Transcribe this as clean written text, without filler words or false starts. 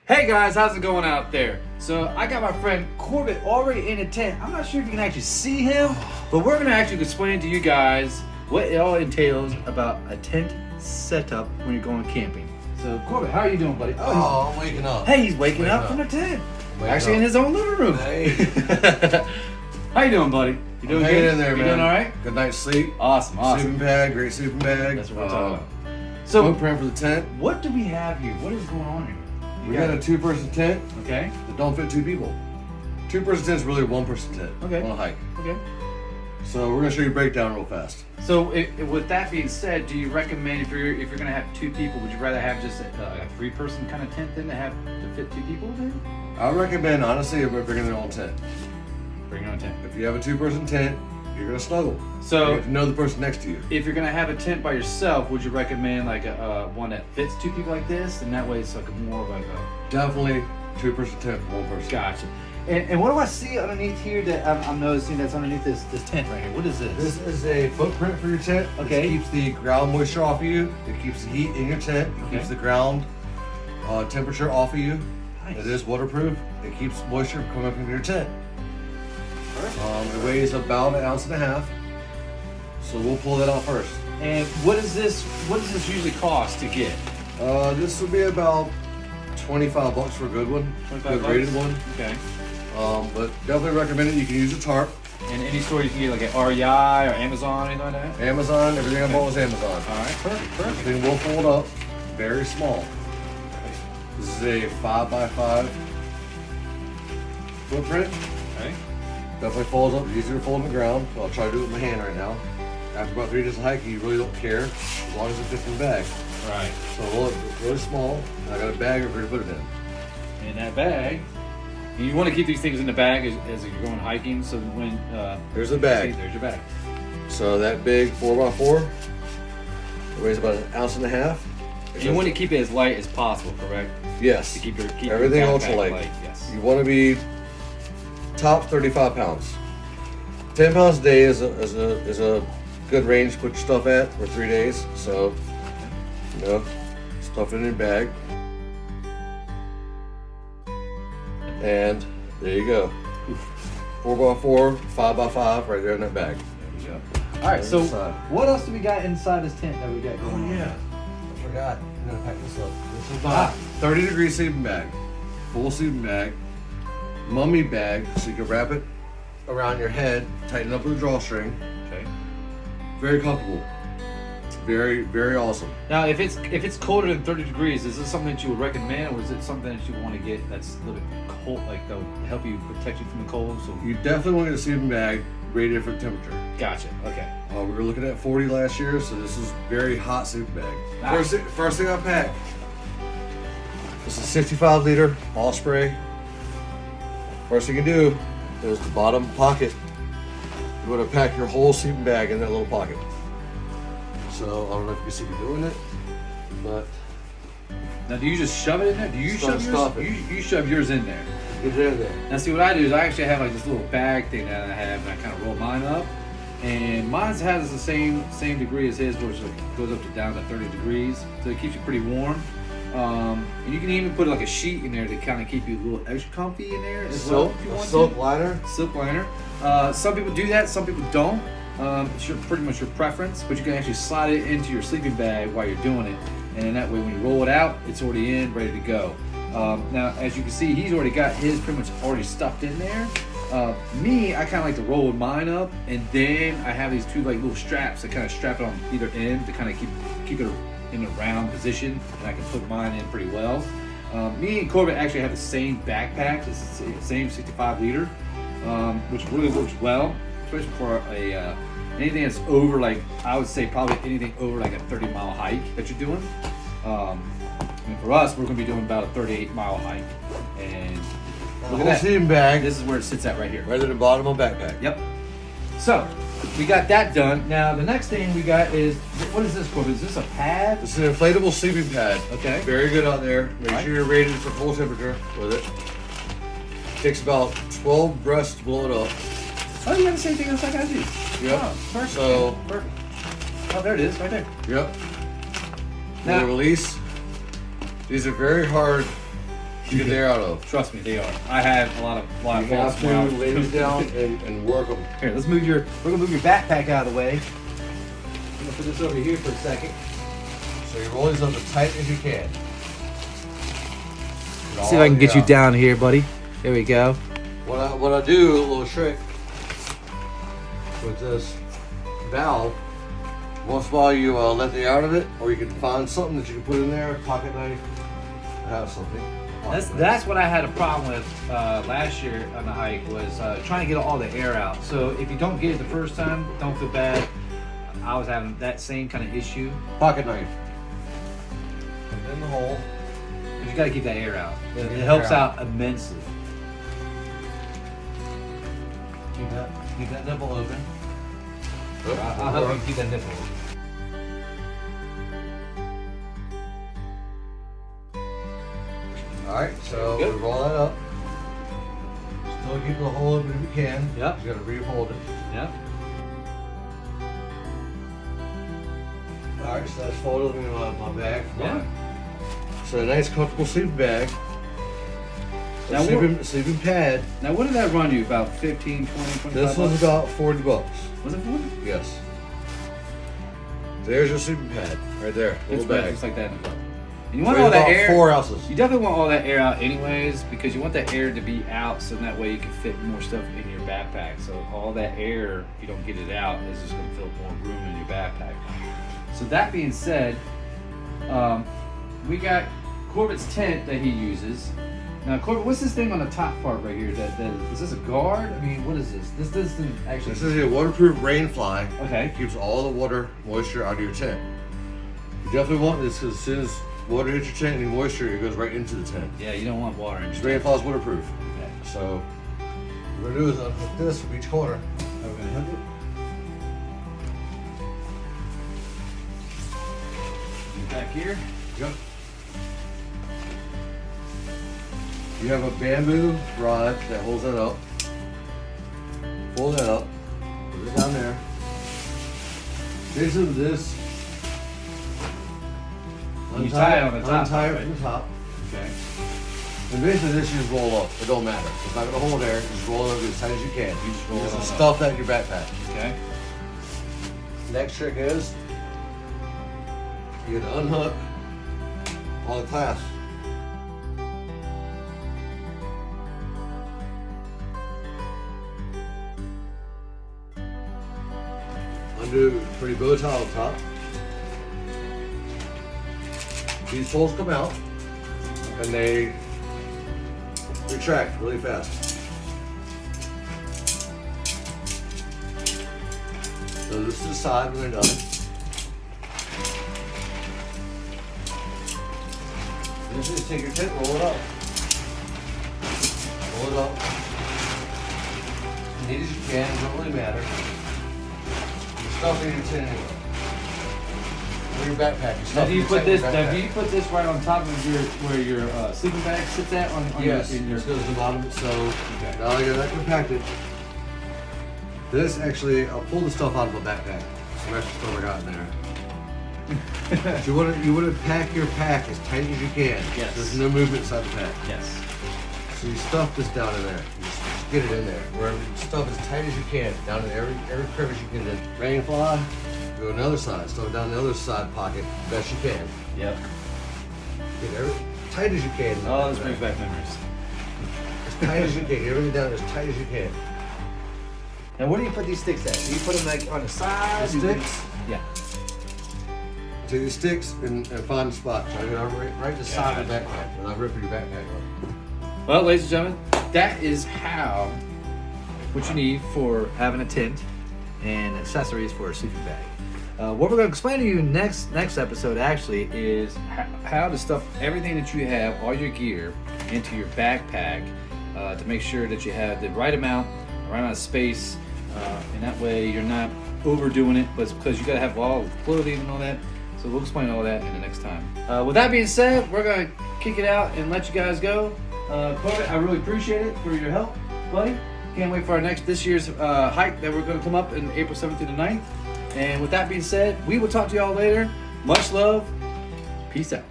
Hey guys, how's it going out there? So I got my friend Corbett already in a tent. I'm not sure if you can actually see him, but we're gonna actually explain to you guys what it all entails about a tent setup when you're going camping. So Corbett, how are you doing, buddy? Oh, I'm waking up. Hey, he's waking up from the tent. Actually in his own living room. Hey. How you doing, buddy? You doing Hanging good? in there, You man. doing all right? Good night's sleep. Awesome. Sleeping bag, great sleeping bag. That's what we're talking about. So, So footprint for the tent. what do we have here? What is going on here? You We got a two-person tent Okay. that don't fit two people. Two-person tent is really a one-person tent. Okay. On a hike. Okay. So we're gonna show you a breakdown real fast. So, with that being said, do you recommend if you're gonna have two people, would you rather have just a three-person kind of tent than to fit two people in? I recommend, honestly, if bringing their own tent. Bring your own tent. If you have a two-person tent, you're gonna snuggle. So- you have to know the person next to you. If you're gonna have a tent by yourself, would you recommend like a one that fits two people like this, and that way it's like more of like a Definitely two-person tent for one person. gotcha. And what do I see underneath here that I'm noticing that's underneath this tent right here? What is this? This is a footprint for your tent. Okay. It keeps the ground moisture off of you. It keeps the heat in your tent. It Okay. keeps the ground temperature off of you. Nice. It is waterproof. It keeps moisture from coming up into your tent. Perfect. It weighs about 1.5 ounces. So we'll pull that out first. And what does this usually cost to get? This will be about $25 for a good one. 25 Good rated one. Okay. But definitely recommend it. You can use a tarp. And any store you can get like at REI or Amazon, anything like that? Amazon. Everything I bought was Amazon. All right, perfect. Everything will fold up. Very small. This is a 5x5 footprint. Okay. Definitely folds up. It's easier to fold on the ground. I'll try to do it with my hand right now. After about 3 days of hiking, you really don't care as long as it fits in the bag. Right. So we'll it's really small. And I got a bag over here to put it in. In that bag, and you want to keep these things in the bag as you're going hiking, so when There's the bag. see, there's your bag. So that big 4x4 it weighs about 1.5 ounces. And you want to keep it as light as possible, correct? Yes. To keep Everything your backpack ultra light. Yes. You want to be top 35 pounds. 10 pounds a day is a good range to put your stuff at for 3 days. So, you know, stuff it in your bag. And there you go. 4x4, 5x5 right there in that bag. There we go. All right. So what else do we got inside this tent that we got going on? I forgot. I'm gonna pack this up. This is Ah. 30-degree sleeping bag. Full sleeping bag. Mummy bag, so you can wrap it around your head, tighten it up with a drawstring. Okay. Very comfortable. Very, very awesome. Now, if it's colder than 30 degrees, is this something that you would recommend, or is it something that you want to get that's a little bit cold, like that would help you protect you from the cold? So You definitely want to get a sleeping bag rated for temperature. gotcha. Okay. We were looking at 40 last year, so this is very hot sleeping bag. Ah. First thing I pack. This is a 65-liter Osprey. First thing you do is the bottom pocket. You want to pack your whole sleeping bag in that little pocket. So I don't know if you can see me doing it, but Now, do you just shove it in there? Do you Stop- shove stop yours? it. You shove yours in there. get it in there. Now, see what I do is I actually have like this little bag thing that I have, and I kind of roll mine up. And mine has the same degree as his, which goes up to down to 30 degrees, so it keeps you pretty warm. And you can even put like a sheet in there to kind of keep you a little extra comfy in there as well. If you want silk liner. silk liner. Some people do that, some people don't. It's pretty much your preference, but you can actually slide it into your sleeping bag while you're doing it, and then that way when you roll it out, it's already in, ready to go. Now, as you can see, he's already got his pretty much already stuffed in there. Me, I kind of like to roll mine up, and then I have these two like little straps that kind of strap it on either end to kind of keep it in a round position, and I can put mine in pretty well. Me and Corbett actually have the same backpack. It's the same 65 liter, which really works well, especially for anything that's over, like I would say probably anything over like a 30-mile hike that you're doing. I mean, for us, we're going to be doing about a 38-mile hike, and look at that. Sleeping bag. This is where it sits at right here. Right at the bottom of the backpack. Yep. So we got that done. Now the next thing we got is, what is this, Corbett? Is this a pad? This is an inflatable sleeping pad. Okay. Very good out there. Make Right. sure you're rated for full temperature with it. Takes about 12 breaths to blow it up. Oh, you got the same thing as like I do. Yep. Oh, perfect. So, Perfect. Oh, there it is, right there. yep. Now- Now release. These are very hard to get the air out of. Trust me, they are. I have a lot of You have false to mouths. lay these down and work them. Here, we're gonna move your backpack out of the way. I'm gonna put this over here for a second. So you roll these up as tight as you can. See if I can get you down here, buddy. There we go. What I do, a little trick with this valve, once in a while you let the air out of it, or you can find something that you can put in there, pocket knife, have something. That's what I had a problem with last year on the hike, was trying to get all the air out. So if you don't get it the first time, don't feel bad. I was having that same kind of issue. Pocket knife. Put it in the hole. But you gotta keep that air out. It helps out immensely. Keep that nipple open. I'll help you keep that nipple open. Alright, so we Good. roll that up. Still keep the hole open if you can. Yep. You gotta re-hold it. Yeah. Alright, so that's folded in my bag. Yeah. So a nice comfortable sleeping bag. Now Sleeping pad. Now what did that run you? About 15, 20, 25 This was bucks? about $40. Was it 40? Yes. There's your sleeping pad right there. It's Little bad, bag. just like that. And you want Weighs all that about air. 4 ounces. You definitely want all that air out anyways, because you want that air to be out so that way you can fit more stuff in your backpack. So all that air, if you don't get it out, is just going to fill more room in your backpack. So that being said, we got Corbett's tent that he uses. Now Corbett, what's this thing on the top part right here? That is this a guard? I mean, what is this? This doesn't actually. This is a waterproof rain fly. Okay. It keeps all the water, moisture out of your tent. You definitely want this because as soon as water hits your tent, any moisture, it goes right into the tent. Yeah, you don't want water in This your rain fly is waterproof. Okay. So what we're gonna do is unhook this from each corner. Are we gonna hook it? Back here. Yep. You have a bamboo rod that holds that up. Pull that up. Put it down there. Basically this. You tie it on the top, Untie it right? from the top. Okay. And basically this you just roll up. It don't matter. It's not gonna hold air. Just roll it up as tight as you can. You just roll it Just on stuff that in your backpack. Okay. Next trick is you gotta unhook all the clasps. Undo pretty bow tie on top. These holes come out and they retract really fast. So this to the side when they're done. This is take your tent, roll it up. Roll it up. As neat as you can, it doesn't really matter. You're stuffing your tent anyway. Or your backpack. You're Now stuffing do you your put tent in this? your Now do backpack. you put this right on top of your where your sleeping bag sits at on Yes, in your this goes to the bottom. So Okay. now I got that compacted. This actually, I'll pull the stuff out of my backpack. Some extra stuff I got in there. So you want to pack your pack as tight as you can. Yes. There's no movement inside the pack. Yes. So you stuff this down in there. You just get it in there. Wherever you stuff as tight as you can. Down in every crevice you get it in. Rain fly. Go on the other side. Stuff it down the other side pocket best you can. Yep. Get every tight as you can. Oh, this brings back memories. As tight as you can. Get everything down as tight as you can. Now where do you put these sticks at? Do you put them like on the side? The sticks. Yeah. Take the sticks and find a spot. Try to go right to the side of the Gotcha. backpack. Without ripping your backpack up. Well, ladies and gentlemen, that is how what you need for having a tent and accessories for a sleeping bag. What we're going to explain to you next episode actually is how to stuff everything that you have, all your gear, into your backpack to make sure that you have the right amount of space, and that way you're not overdoing it, but because you got to have all the clothing and all that. So we'll explain all that in the next time. With that being said, we're going to kick it out and let you guys go. Corbett, I really appreciate it for your help, buddy. Can't wait for our this year's hike that we're going to come up in April 7th to the 9th. And with that being said, we will talk to y'all later. Much love. Peace out.